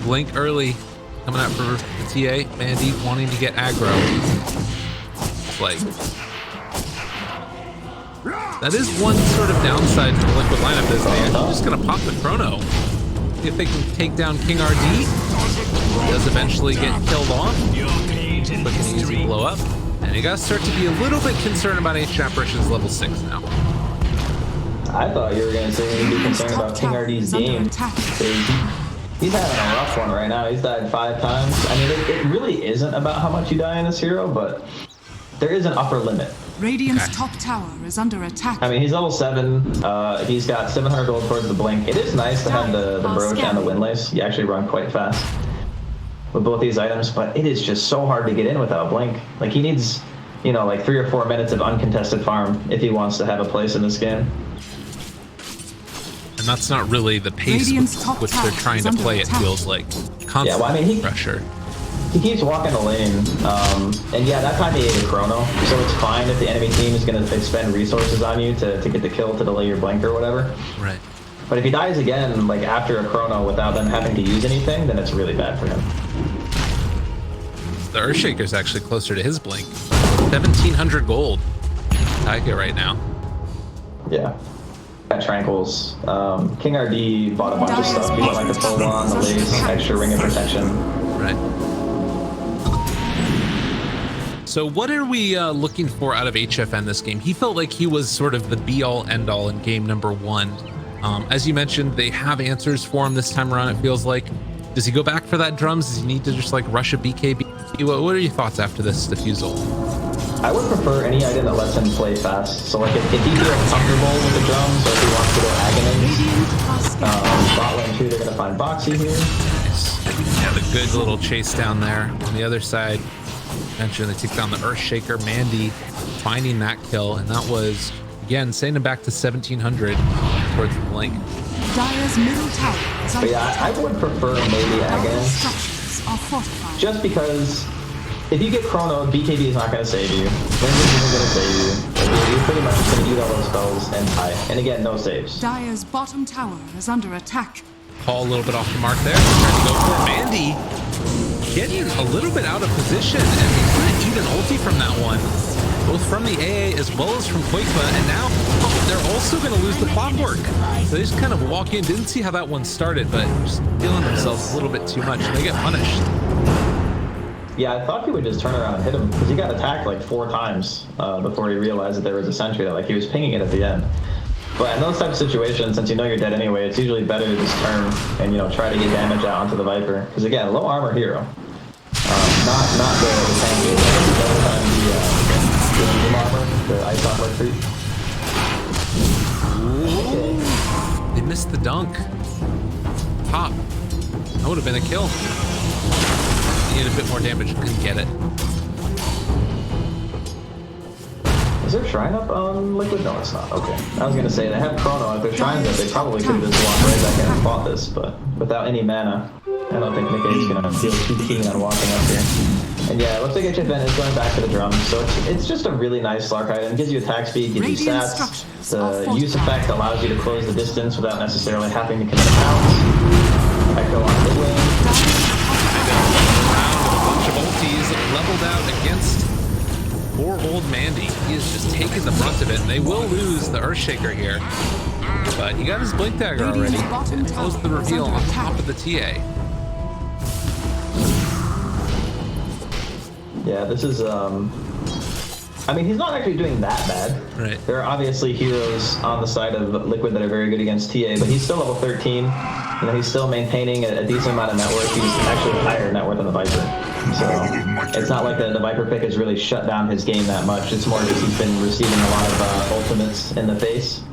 Blink early, coming out for the TA. Mandy wanting to get aggro. Like, that is one sort of downside to the Liquid lineup is they're actually just gonna pop the Chrono. See if they can take down King RD. He does eventually get killed off. Quick and easy blow up. And you gotta start to be a little bit concerned about H Apparition's level 6 now. I thought you were gonna say you'd be concerned about King RD's game. He's having a rough one right now. He's died 5 times. I mean, it really isn't about how much you die in this hero, but there is an upper limit. Radiant's top tower is under attack. I mean, he's level 7. He's got 700 gold towards the blink. It is nice to have the brooch and the windlace. You actually run quite fast with both these items, but it is just so hard to get in without blink. Like, he needs, you know, like 3 or 4 minutes of uncontested farm if he wants to have a place in this game. And that's not really the pace with which they're trying to play, it feels like. Constant yeah, well, I mean, pressure. He keeps walking the lane, and yeah, that time he ate a chrono, so it's fine if the enemy team is going to expend resources on you to get the kill to delay your blink or whatever. Right. But if he dies again, like after a chrono without them having to use anything, then it's really bad for him. The Earthshaker's actually closer to his blink. 1,700 gold. Tiger right now. Yeah. Got Tranquils. King RD bought a bunch of stuff. He got like a full on, the lace, extra ring of protection. Right. So what are we looking for out of HFN this game? He felt like he was sort of the be-all, end-all in game number 1. As you mentioned, they have answers for him this time around, it feels like. Does he go back for that drums? Does he need to just like rush a BKB? What are your thoughts after this defusal? I would prefer any item that lets him play fast. So like if he feels comfortable with the drums, or if he wants to go Aghanim, bot lane 2, they're going to find Boxy here. Nice. Yeah, the good little chase down there. On the other side, mentioned they take down the Earthshaker. Mandy finding that kill, and that was, again, sending him back to 1,700 towards the blink. Dire's middle tower is but yeah, I would prefer maybe Aghanim. Just because if you get Chrono, BKB is not going to save you. Windlace isn't going to save you. Like, you're pretty much just going to eat all those spells and die. And again, no saves. Dire's bottom tower is under attack. Call a little bit off the mark there. Trying to go for Mandy. Getting a little bit out of position, and he's going to eat an ulti from that one. Both from the AA as well as from Quakeba, and now they're also going to lose the clockwork. So they just kind of walk in, didn't see how that one started, but just feeling themselves a little bit too much, and they get punished. Yeah, I thought he would just turn around and hit him, because he got attacked like 4 times before he realized that there was a sentry that like he was pinging it at the end. But in those types of situations, since you know you're dead anyway, it's usually better to just turn and, you know, try to get damage out onto the Viper. Because again, low armor hero. Not the tanky. The armor, the ice armor creep. Okay. They missed the dunk. Pop. That would have been a kill. Needed a bit more damage, couldn't get it. Is there Shrine up on Liquid? No, it's not. Okay. I was going to say, they have Chrono. If there's Shrines up, they probably could have just walked right back in and fought this, but without any mana, I don't think Nick's going to feel too keen on walking up here. And yeah, it looks like HFN is going back to the drums, so it's just a really nice Slark item. It gives you attack speed, gives you stats. The use effect allows you to close the distance without necessarily having to commit a bounce. Echo on mid lane. A bunch of ultis leveled out against poor old Mandy. He is just taking the brunt of it, and they will lose the Earthshaker here. But he got his blink dagger already. And that was the reveal on top of the TA. Yeah, this is, I mean, he's not actually doing that bad. Right. There are obviously heroes on the side of Liquid that are very good against TA, but he's still level 13. You know, he's still maintaining a decent amount of net worth. He's actually higher net worth than the Viper. So it's not like the Viper pick has really shut down his game that much. It's more just he's been receiving a lot of ultimates in the face.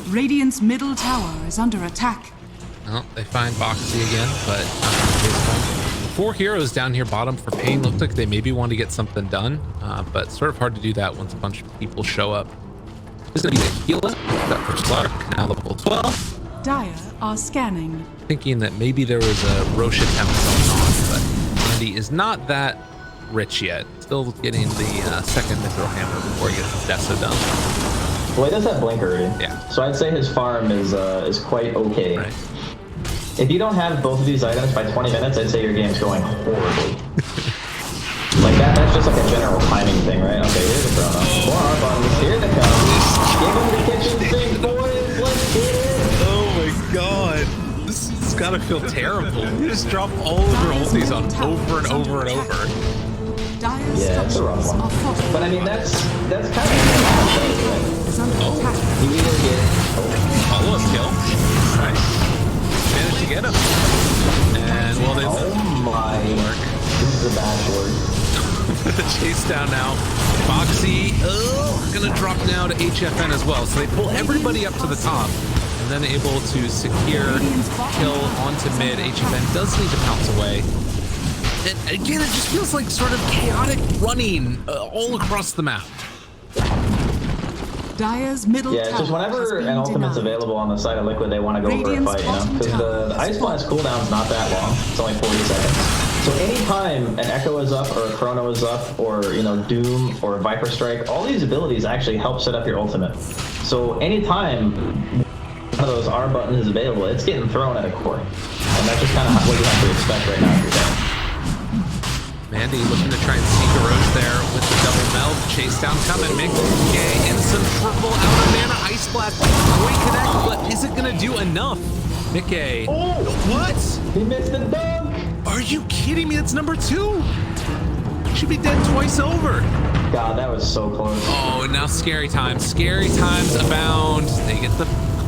Radiant's middle tower is under attack. Well, they find Boxy again, but not going to chase them. 4 heroes down here bottom for Pain. Looked like they maybe want to get something done, but sort of hard to do that once a bunch of people show up. This is going to be the healer. That for Slark, now level 12. Dire are scanning. Thinking that maybe there was a Roche attempt going on, but Andy is not that rich yet. Still getting the second Mithril Hammer before he gets his Deso done. Well, he does have Blink already. Yeah. So I'd say his farm is quite okay. Right. If you don't have both of these items by 20 minutes, I'd say your game's going horribly. Like that's just like a general timing thing, right? Okay, here's the chrono. More R-buttons, here they come. Give him the kitchen sink, boys, let's get it! Oh my god. This has gotta feel terrible. You just drop all of your ultis on over and over and over. Yeah, it's a rough one. But I mean, that's kind of right? You either get follow-up kill. Nice. Managed to get him. And well, they this is a bachelor. the chase down now. Foxy, gonna drop now to HFN as well. So they pull everybody up to the top and then able to secure kill onto mid. HFN does need to pounce away. And again, it just feels like sort of chaotic running all across the map. Dire's middle it's just whenever an ultimate's available on the side of Liquid, they want to go for a fight, you know? Because the Ice Blast cooldown's not that long. It's only 40 seconds. So anytime an Echo is up, or a Chrono is up, or, you know, Doom, or Viper Strike, all these abilities actually help set up your ultimate. So anytime one of those R buttons is available, it's getting thrown at a core. And that's just kind of what you have to expect right now if you're down. Mandy looking to try and sneak a roach there with the double meld. Chase down coming. Mickey in some trouble. Out of mana. Ice Blast. Great connect, but is it going to do enough? Mickey. Oh! What? He missed the dunk! Are you kidding me? It's number 2. Should be dead twice over. God, that was so close. Oh, now scary times. Scary times abound. They get the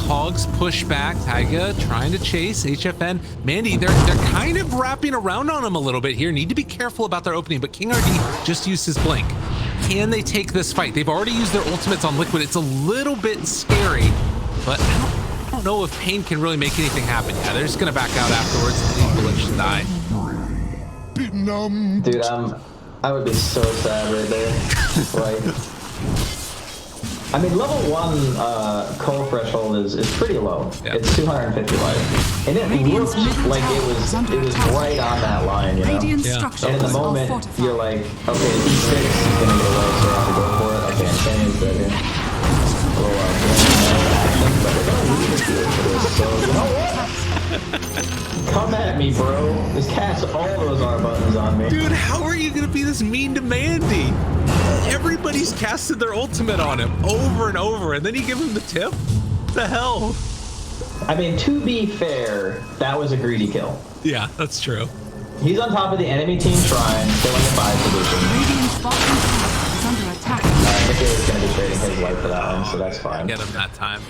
Cogs push back. Taiga trying to chase HFN. Mandy, they're kind of wrapping around on him a little bit here. Need to be careful about their opening, but King RD just used his blink. Can they take this fight? They've already used their ultimates on Liquid. It's a little bit scary, but I don't know if Pain can really make anything happen. Yeah, they're just gonna back out afterwards and leave Village to die. Dude, I would be so sad right there. Like, I mean, level 1 coal threshold is pretty low. Yeah. It's 250 life, and it looked like it was right on that line, you know. Yeah. And in the moment, you're like, okay, D6 is gonna go low, so I have to go for it. I can't change that here. But they're gonna leave it here for this, so you know what? Come at me, bro. Just cast all those R buttons on me. Dude, how are you gonna be this mean to Mandy? Everybody's casted their ultimate on him over and over, and then you give him the tip? What the hell? I mean, to be fair, that was a greedy kill. Yeah, that's true. He's on top of the enemy team shrine, killing the 5 position. Radiant's bottom tower is under attack. Nick is going to be trading his life for that one, so that's fine. Get him that time.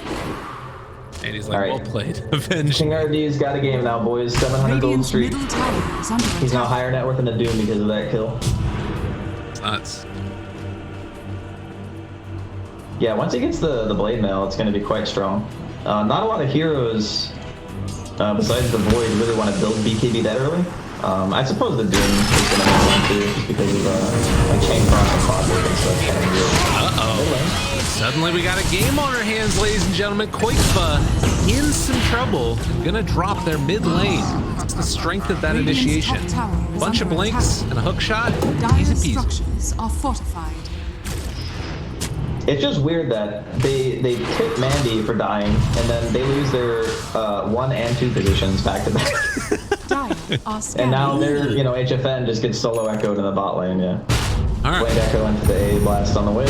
And he's like, right. Well played. Avenged. King RD's got a game now, boys. 700 gold streak. He's now higher net worth than a Doom because of that kill. Nuts. Yeah, once he gets the blade mail, it's going to be quite strong. Not a lot of heroes, besides the Void, really want to build BKB that early. I suppose the Doom is going to make one too, just because of like Chain Frost and Clockwork and stuff. Kind of weird. Uh-oh. Suddenly we got a game on our hands, ladies and gentlemen. Koikfa in some trouble. Gonna drop their mid lane. That's the strength of that initiation. Bunch of blinks and a hook shot. Easy peasy. Structures are fortified. It's just weird that they pick Mandy for dying, and then they lose their 1 and 2 positions back to back. And now they're, you know, HFN just gets solo echoed in the bot lane, yeah. All right. Blade echo into the A blast on the way.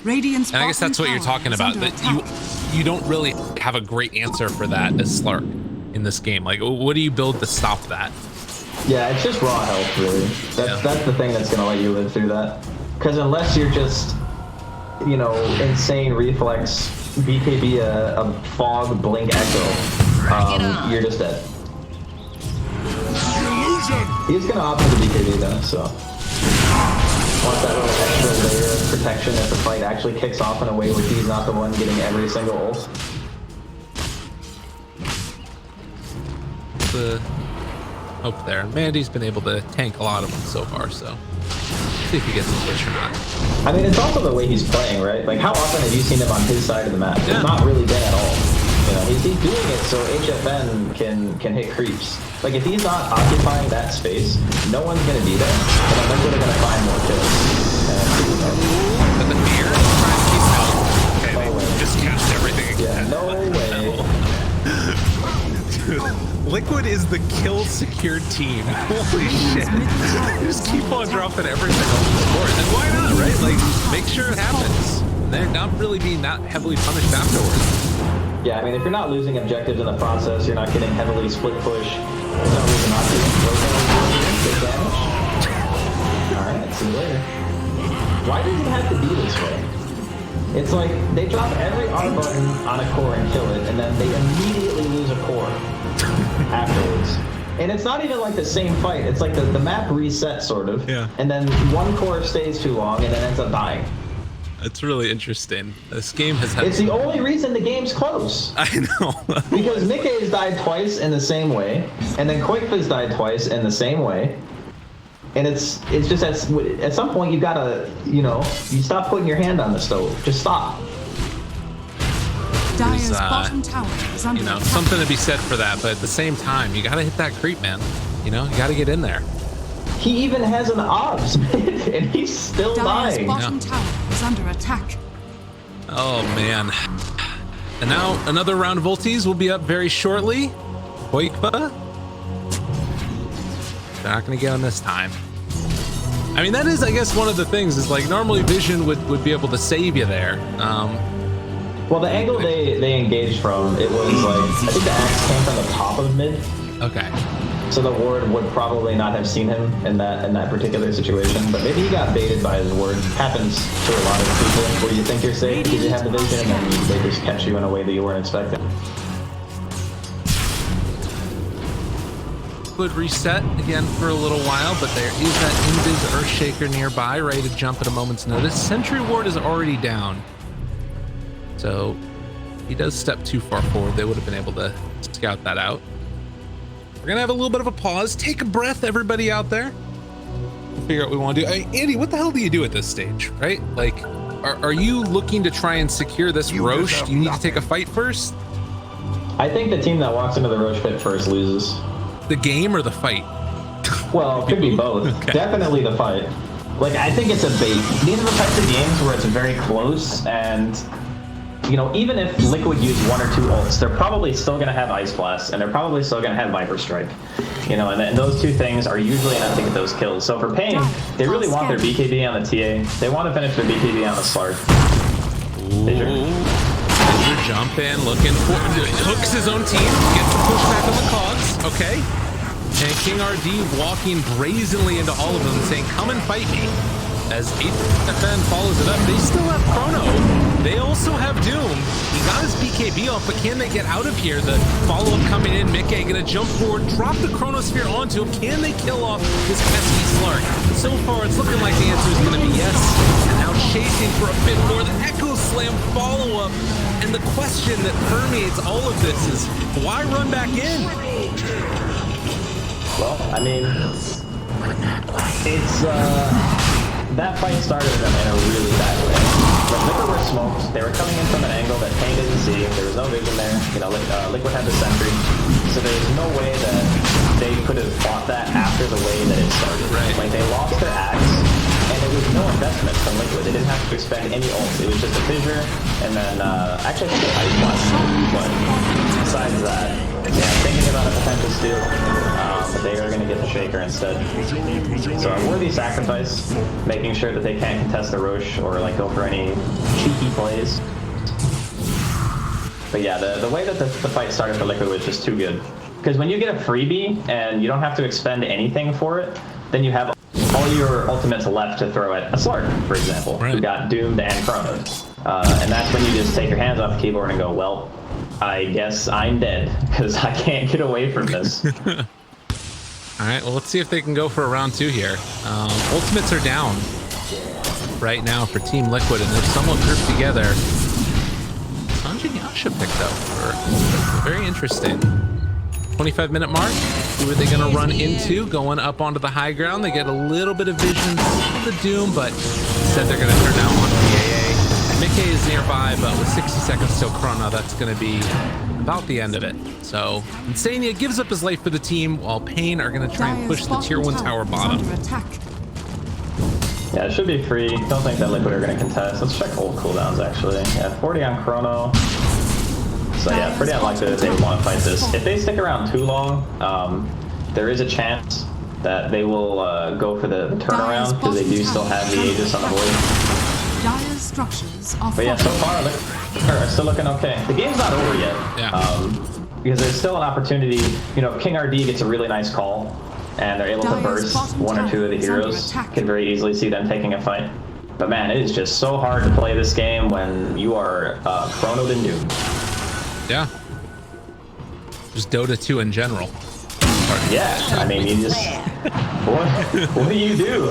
And I guess that's what you're talking about, that you don't really have a great answer for that as Slark in this game. Like, what do you build to stop that? Yeah, it's just raw health, really. That's the thing that's going to let you live through that. Because unless you're just, you know, insane reflex, BKB a fog blink echo, you're just dead. He's going to opt for the BKB though, so. Want that little extra layer of protection if the fight actually kicks off in a way where he's not the one getting every single ult. The hope there. Mandy's been able to tank a lot of them so far, so see if he gets a push or not. I mean, it's also the way he's playing, right? Like, how often have you seen him on his side of the map? Yeah. It's not really been at all. You know, he's doing it so HFN can hit creeps. Like, if he's not occupying that space, no one's going to be there, and then they're going to find more kills. But the fear is trying to keep out. Okay, they just cast everything again. Yeah, no way. Liquid is the kill secured team. Holy shit. They just keep on dropping everything on the board. And why not, right? Like, make sure it happens. They're not really being that heavily punished afterwards. Yeah, I mean, if you're not losing objectives in the process, you're not getting heavily split push. There's no reason not to. Big damage. Alright, see you later. Why does it have to be this way? It's like, they drop every R button on a core and kill it, and then they immediately lose a core afterwards. And it's not even like the same fight. It's like the map resets, sort of. Yeah. And then one core stays too long, and then ends up dying. It's really interesting. This game has had... It's the only reason the game's close. I know. Because Mickey's died twice in the same way, and then Quakefa's died twice in the same way. And it's just at some point you gotta, you stop putting your hand on the stove. Just stop. Dire's bottom tower is under attack. Something to be said for that, but at the same time, you gotta hit that creep, man. You gotta get in there. He even has an obs, and he's still Dire's dying. bottom tower is under attack. Oh, man. And now another round of ultis will be up very shortly. Quakefa. They're not going to get him this time. I mean, that is, I guess, one of the things is like normally Vision would be able to save you there. Well, the angle they engaged from, it was like, I think the axe came from the top of mid. Okay. So the ward would probably not have seen him in that particular situation, but maybe he got baited by his ward. Happens to a lot of people where you think you're safe because you have the vision, and then they just catch you in a way that you weren't expecting. Would reset again for a little while, but there is that Invis Earthshaker nearby, ready to jump at a moment's notice. Sentry Ward is already down, so he does step too far forward. They would have been able to scout that out. We're gonna have a little bit of a pause. Take a breath, everybody out there. We'll figure out what we want to do. Andy, what the hell do you do at this stage, right? Like, are you looking to try and secure this Roche? Do you need to take a fight first? I think the team that walks into the Roche pit first loses. The game or the fight? Well, it could be both. Okay. Definitely the fight. Like, I think it's a bait. These are the types of games where it's very close, and even if Liquid use one or two ults, they're probably still going to have Ice Blast, and they're probably still going to have Viper Strike. And those two things are usually enough to get those kills. So for Pain, they really want their BKB on the TA. They want to finish their BKB on the Slark. Fissure jump in, looking for... Hooks his own team, gets the pushback on the cogs, okay. And King RD walking brazenly into all of them, saying, come and fight me. As 8FN follows it up, they still have Chrono. They also have Doom. He got his BKB off, but can they get out of here? The follow-up coming in. Mickey gonna jump forward, drop the Chronosphere onto him. Can they kill off this pesky Slark? So far, it's looking like the answer is gonna be yes. And now chasing for a bit more. The Echo Slam follow-up. And the question that permeates all of this is, why run back in? Well, I mean, it's, that fight started them in a really bad way. But Liquid were smoked. They were coming in from an angle that Pain didn't see. There was no vision there. Liquid had the sentry. So there was no way that they could have fought that after the way that it started. Right. Like, they lost their axe, and there was no investment from Liquid. They didn't have to expend any ult. It was just a fissure, and then, actually I think they Ice Blast. But besides that, yeah, thinking about a potential steal, they are going to get the Shaker instead. So a worthy sacrifice, making sure that they can't contest the Roche or like go for any cheeky plays. But yeah, the way that the fight started for Liquid was just too good. Because when you get a freebie and you don't have to expend anything for it, then you have all your ultimates left to throw at a Slark, for example, who got doomed and chronoed. And that's when you just take your hands off the keyboard and go, well, I guess I'm dead, because I can't get away from this. All right, well, let's see if they can go for a round two here. Ultimates are down right now for Team Liquid, and they're somewhat grouped together. Sanjin Yasha picked up for very interesting. 25-minute mark. Who are they going to run into? Going up onto the high ground. They get a little bit of vision of the Doom, but instead they're going to turn now on the AA. Mickey is nearby, but with 60 seconds till Chrono, that's going to be about the end of it. So Insania gives up his life for the team, while Pain are going to try and push the tier 1 tower bottom. Yeah, it should be free. Don't think that Liquid are going to contest. Let's check ult cooldowns, actually. Yeah, 40 on Chrono. So yeah, pretty unlikely that they would want to fight this. If they stick around too long, there is a chance that they will go for the turnaround because they do still have the Aegis on the board. Dire's structures are But yeah, so far they're still looking okay. The game's not over yet. Because there's still an opportunity. You know, King RD gets a really nice call, and they're able to burst one or two of the heroes. Can very easily see them taking a fight. But man, it is just so hard to play this game when you are chronoed and doomed. Yeah. Just Dota 2 in general. Yeah, I mean, you just what do you do?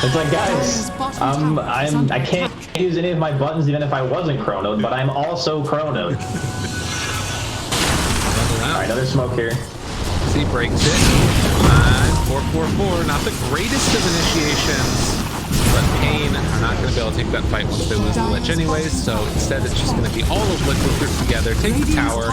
It's like, guys, I can't use any of my buttons even if I wasn't chronoed, but I'm also chronoed. All right, another smoke here. See, breaks it. 4-4-4. Not the greatest of initiations, but Pain are not going to be able to take that fight once they lose the Lich anyways, so instead it's just going to be all of Liquid group together, take the tower,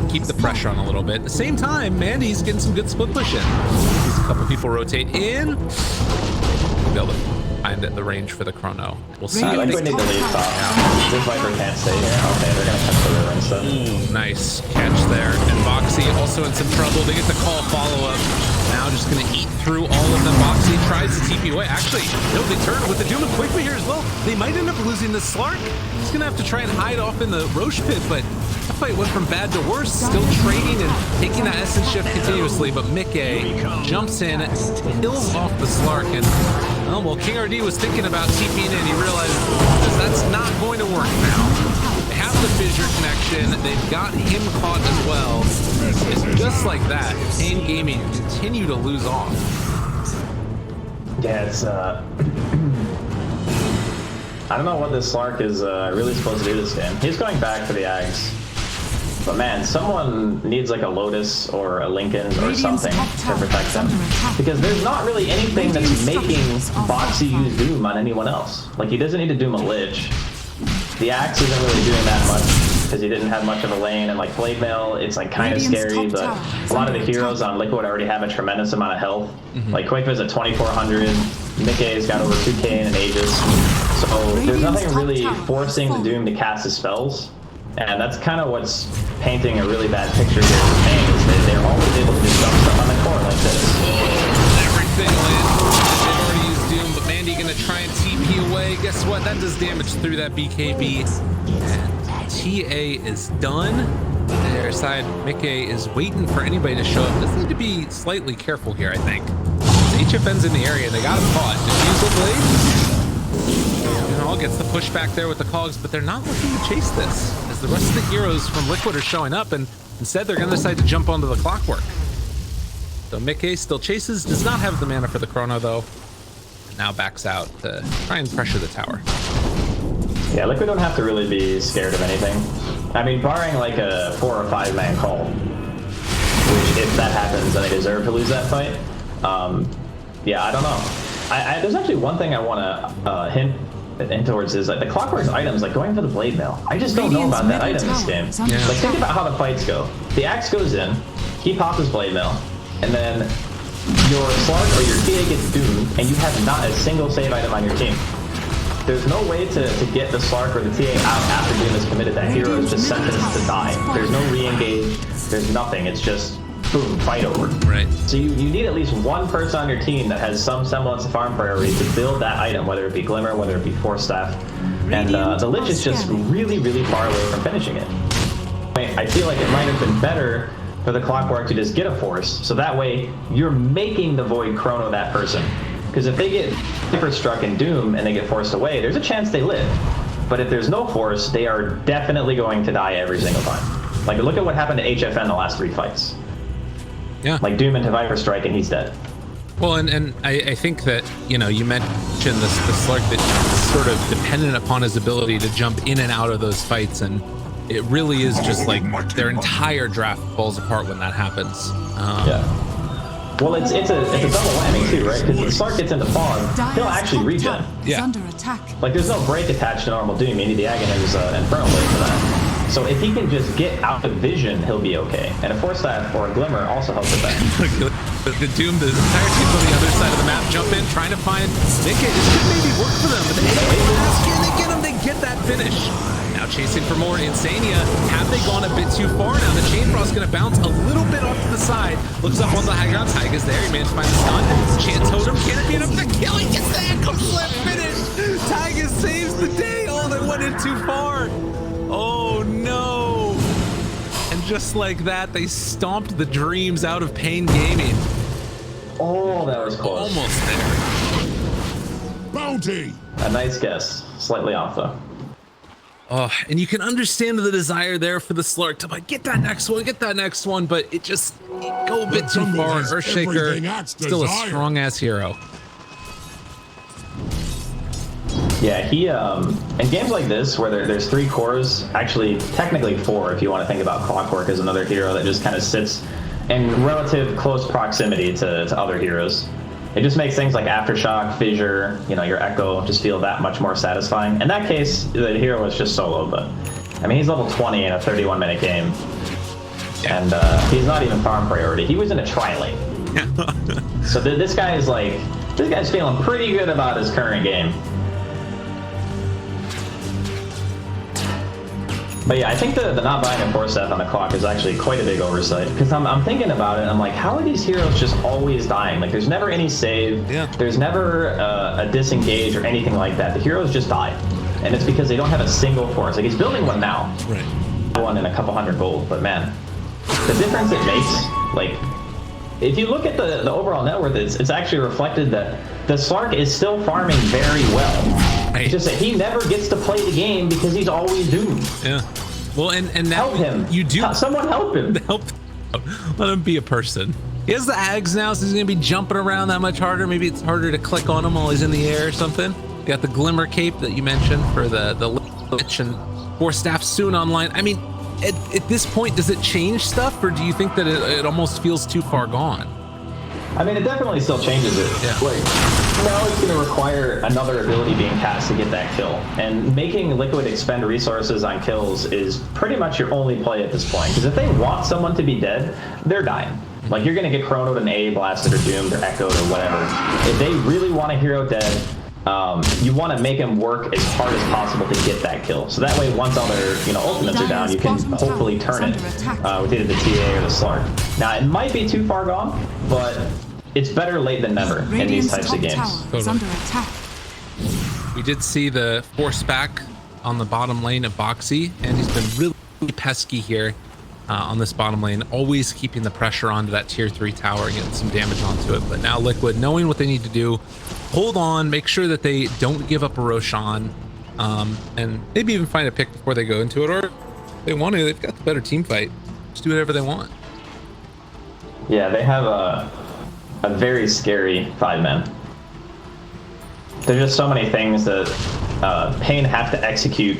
keep the pressure on a little bit. At the same time, Mandy's getting some good split push in. Sees a couple people rotate in. We'll be able to find the range for the chrono. We'll see. I think we need to leave top. This Viper can't stay here. Okay, they're going to catch the river instead. Nice catch there. And Boxy also in some trouble. They get the call follow-up. Now just going to eat through all of them. Boxy tries to TP away. Actually, no, they turn with the Doom and Quickly here as well. They might end up losing the Slark. He's going to have to try and hide off in the Roche pit, but that fight went from bad to worse. Still trading and taking that essence shift continuously, but Mickey jumps in, kills off the Slark, and well, King RD was thinking about TPing in. He realized that's not going to work now. They have the fissure connection. They've got him caught as well. And just like that, Pain Gaming continue to lose off. Yeah, it's I don't know what this Slark is really supposed to do this game. He's going back for the Ags. But man, someone needs like a Lotus or a Lincoln or something to protect them. Because there's not really anything that's making Boxy use Doom on anyone else. Like, he doesn't need to Doom a Lich. The Axe isn't really doing that much because he didn't have much of a lane, and like Blade Mail, it's like kind of scary, but a lot of the heroes on Liquid already have a tremendous amount of health. Like Quake's at 2400, Mickey's got over 2k in an Aegis. So there's nothing really forcing the Doom to cast his spells. And that's kind of what's painting a really bad picture here for Pain, is that they're always able to just dump stuff on the core like this. Everything lit. They've already used Doom, but Mandy gonna try and TP away. Guess what? That does damage through that BKB. And TA is done. Their side, Mickey is waiting for anybody to show up. Does need to be slightly careful here, I think. HFN's in the area. They got him caught. Diffusal Blade. All gets the push back there with the cogs, but they're not looking to chase this, as the rest of the heroes from Liquid are showing up, and instead they're going to decide to jump onto the clockwork. So Mickey still chases, does not have the mana for the chrono though, and now backs out to try and pressure the tower. Yeah, Liquid don't have to really be scared of anything. I mean, barring like a 4 or 5 man call, which if that happens, then they deserve to lose that fight. Yeah, I don't know. There's actually one thing I want to hint towards, is like the Clockwork's items, like going for the Blade Mail. I just don't know about that item in this game. Yeah. Like, think about how the fights go. The Axe goes in, he pops his Blade Mail, and then your Slark or your TA gets doomed, and you have not a single save item on your team. There's no way to get the Slark or the TA out after Doom is committed. That hero is just sentenced to die. There's no re-engage, there's nothing. It's just boom, fight over. Right. So you need at least one person on your team that has some semblance of farm priority to build that item, whether it be Glimmer, whether it be Force Staff. And the Lich is just really, really far away from finishing it. I feel like it might have been better for the Clockwork to just get a Force, so that way you're making the Void chrono that person. Because if they get Hyper Struck in Doom and they get forced away, there's a chance they live. But if there's no Force, they are definitely going to die every single time. Like, look at what happened to HFN the last 3 fights. Yeah. Like, Doom into Viper Strike and he's dead. Well, and I think that, you know, you mentioned the Slark that's sort of dependent upon his ability to jump in and out of those fights, and it really is just like their entire draft falls apart when that happens. Yeah. Well, it's a double whammy too, right? Because if the Slark gets into fog, he'll actually regen. Yeah. Under attack. Like, there's no break attached to normal Doom. You need the Aghanim's Infernal Blade for that. So if he can just get out of vision, he'll be okay. And a Force Staff or a Glimmer also helps with that. The Doom, the entire team on the other side of the map jump in, trying to find Mickey. This could maybe work for them, but they get him, they get that finish. Now chasing for more. Insania, have they gone a bit too far now? The Chain Frost's gonna bounce a little bit off to the side. Looks up on the high ground. Tyga's there. He managed to find the stun. Chant Totem, can it be enough to kill? He gets that come slip finish. Tyga saves the day. Oh, they went in too far. Oh no. And just like that, they stomped the dreams out of Pain Gaming. Oh, that was close. Almost there. Bounty! A nice guess. Slightly off, though. Oh, and you can understand the desire there for the Slark to like, get that next one, but it just go a bit too far. Earthshaker, still a strong-ass hero. Yeah, he, in games like this, where there's 3 cores, actually, technically 4, if you want to think about Clockwork as another hero that just kind of sits in relative close proximity to other heroes. It just makes things like Aftershock, Fissure, you know, your Echo just feel that much more satisfying. In that case, the hero was just solo, but I mean, he's level 20 in a 31-minute game, and he's not even farm priority. He was in a tri-lane. So this guy's feeling pretty good about his current game. But yeah, I think the not buying a Force Death on the clock is actually quite a big oversight. Because I'm thinking about it, and I'm like, how are these heroes just always dying? Like, there's never any save, there's never a disengage or anything like that. The heroes just die. And it's because they don't have a single Force. Like, he's building one now. Right. One in a couple hundred gold, but man, the difference it makes, like, if you look at the overall net worth, it's actually reflected that the Slark is still farming very well. It's just that he never gets to play the game because he's always doomed. Yeah. Well, and now help him. You do. Someone help him. Help. Let him be a person. He has the Ags now, so he's gonna be jumping around that much harder. Maybe it's harder to click on him while he's in the air or something. You got the Glimmer Cape that you mentioned for the Lich, and Force Staff soon online. I mean, at this point, does it change stuff, or do you think that it almost feels too far gone? I mean, it definitely still changes it. Yeah. Like, now it's going to require another ability being cast to get that kill. And making Liquid expend resources on kills is pretty much your only play at this point. Because if they want someone to be dead, they're dying. Like, you're going to get chronoed and A, blasted, or doomed, or echoed, or whatever. If they really want a hero dead, you want to make him work as hard as possible to get that kill. So that way, once all their ultimates are down, you can hopefully turn it with either the TA or the Slark. Now, it might be too far gone, but it's better late than never in these types of games. We did see the Force back on the bottom lane of Boxy, and he's been really pesky here on this bottom lane, always keeping the pressure onto that tier 3 tower and getting some damage onto it. But now Liquid, knowing what they need to do, hold on, make sure that they don't give up a Roshan, and maybe even find a pick before they go into it, or if they want to, they've got the better team fight. Just do whatever they want. Yeah, they have a very scary 5-man. There's just so many things that Pain have to execute.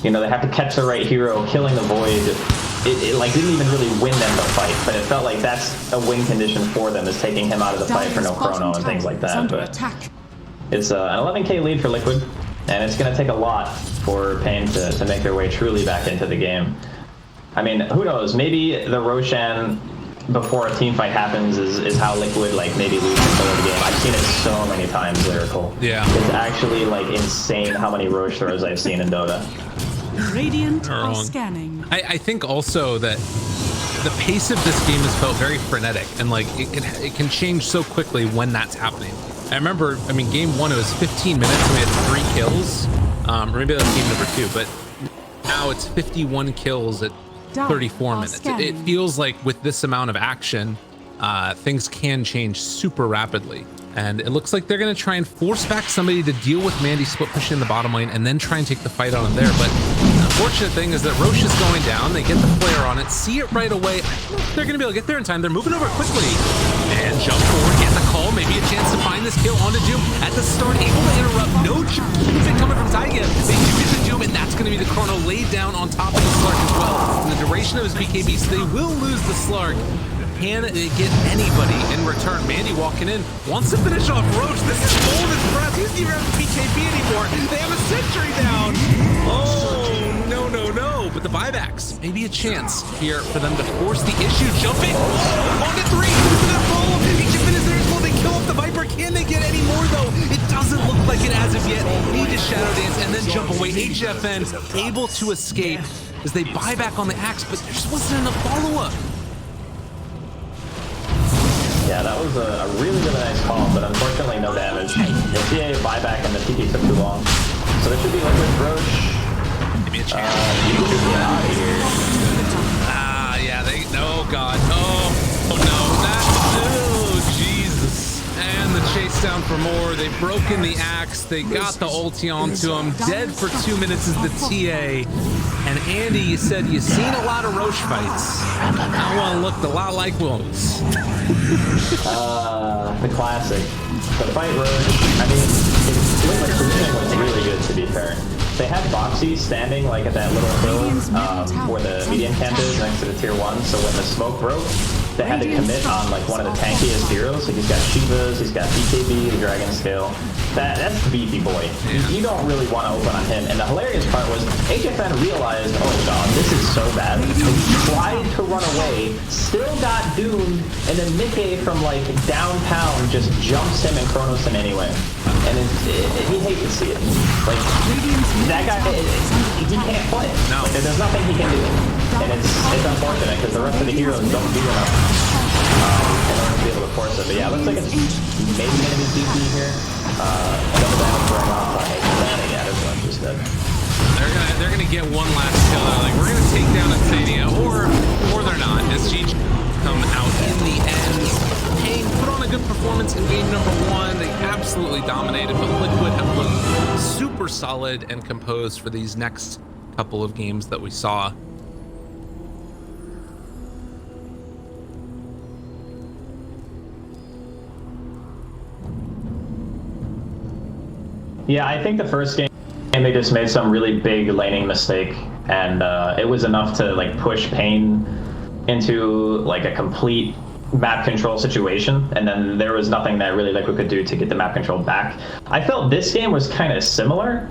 They have to catch the right hero, killing the Void. It like didn't even really win them the fight, but it felt like that's a win condition for them, is taking him out of the fight for no chrono and things like that. But it's an 11k lead for Liquid, and it's going to take a lot for Pain to make their way truly back into the game. I mean, who knows? Maybe the Roshan before a team fight happens is how Liquid maybe lose control of the game. I've seen it so many times, Lyrical. Yeah. It's actually insane how many Roche throws I've seen in Dota. Radiant are scanning. I think also that the pace of this game has felt very frenetic, and it can change so quickly when that's happening. I remember, game 1 it was 15 minutes and we had 3 kills. Or maybe that was game number 2, but now it's 51 kills at 34 minutes. It feels like with this amount of action, things can change super rapidly. And it looks like they're going to try and force back somebody to deal with Mandy split pushing in the bottom lane and then try and take the fight on him there. But the unfortunate thing is that Roche is going down. They get the flare on it, see it right away. I don't know if they're going to be able to get there in time. They're moving over quickly. And jump forward, get the call, maybe a chance to find this kill onto Doom. At the start, able to interrupt. No chance coming from Taiga. They do get the Doom, and that's going to be the chrono laid down on top of the Slark as well. In the duration of his BKB, so they will lose the Slark. Can they get anybody in return? Mandy walking in, wants to finish off Roche. This is bold as brass. He doesn't even have the BKB anymore. They have a sentry down. Oh, no. But the buybacks, maybe a chance here for them to force the issue. Jumping on to 3. Egyptian is there as well. They kill off the Viper. Can they get any more, though? It doesn't look like it as of yet. Need to shadow dance and then jump away HFN able to escape as they buy back on the axe, but there just wasn't enough follow-up. Yeah, that was a really, really nice call, but unfortunately no damage. The TA buyback and the TP took too long. So there should be Liquid Roche. Give me a chance. You should get out of here. Ah, yeah, oh god, oh no, oh Jesus. And the chase down for more. They've broken the axe, they got the ulti onto him. Dead for 2 minutes is the TA. And Andy, you said you've seen a lot of Roche fights. That one looked a lot like Wilms. The classic. The fight Roche, I mean, Liquid's positioning was really good, to be fair. They had Boxy standing like at that little hill where the medium camp is next to the tier 1, so when the smoke broke, they had to commit on like one of the tankiest heroes. Like he's got Shivas, he's got BKB, the Dragon Scale. That's beefy boy. You don't really want to open on him. And the hilarious part was HFN realized, oh god, this is so bad. He tried to run away, still got doomed, and then Mickey from like downtown just jumps him and chronos him anyway. And he hates to see it. Like that guy, he can't play. No. Like, there's nothing he can do. And it's unfortunate because the rest of the heroes don't do enough in order to be able to force it. But yeah, it looks like it's maybe going to be DP here. Double damage going off on HFN. Yeah, this one's just dead. They're gonna get one last kill. They're like, we're gonna take down Insania, or they're not. As GG come out in the end. Pain put on a good performance in game number 1. They absolutely dominated, but Liquid have looked super solid and composed for these next couple of games that we saw. Yeah, I think the first game they just made some really big laning mistake, and it was enough to like push Pain into like a complete map control situation, and then there was nothing that really Liquid could do to get the map control back. I felt this game was kind of similar,